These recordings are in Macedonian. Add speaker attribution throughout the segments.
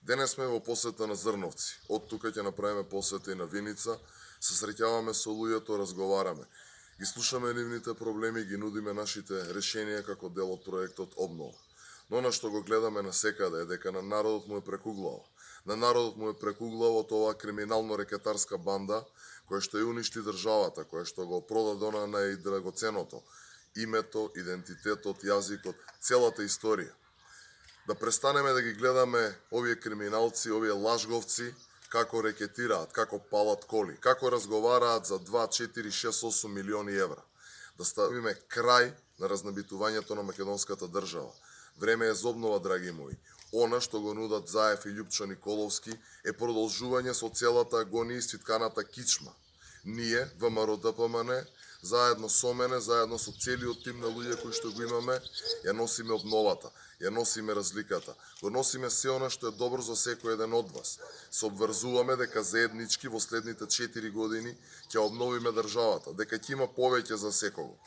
Speaker 1: Денес сме во посета на Зрновци. Од тука ќе направиме посета и на Виница. Се среќаваме со луѓето, разговараме. Ги слушаме нивните проблеми, ги нудиме нашите решенија како дел од проектот Обнова. Но на што го гледаме насекаде е дека на народот му е прекуглаво. На народот му е прекуглаво од оваа криминално-рекетарска банда која што ја уништи државата, која што го продаде на најдрагоценото името, идентитетот, јазикот, целата историја. Да престанеме да ги гледаме овие криминалци, овие лажговци, како рекетираат, како палат коли, како разговараат за 2, 4, 6, 8 милиони евра. Да ставиме крај на разнабитувањето на македонската држава. Време е за обнова, драги мои. Она што го нудат Заев и Љупчо Николовски е продолжување со целата агонија и свитканата кичма. Ние, ВМРО ДПМН, заедно со мене, заедно со целиот тим на луѓе кои што го имаме, ја носиме обновата, ја носиме разликата, го носиме се она што е добро за секој еден од вас. Се обврзуваме дека заеднички во следните 4 години ќе обновиме државата, дека ќе има повеќе за секого.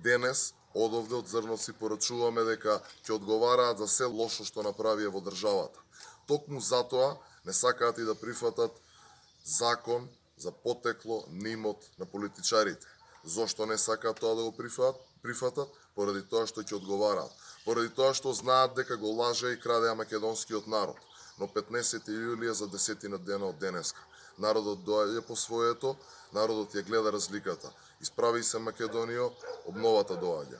Speaker 1: Денес, одовде од Зрновци порачуваме дека ќе одговараат за се лошо што направија во државата. Токму затоа не сакаат и да прифатат закон за потекло на имот на политичарите. Зошто не сакаат тоа да го прифатат? Поради тоа што ќе одговараат. Поради тоа што знаат дека го лажеа и крадеа македонскиот народ. Но 15 јулија за 10 дена од денеска. Народот доаѓа по своето, народот ја гледа разликата. Исправи се Македонија, обновата доаѓа.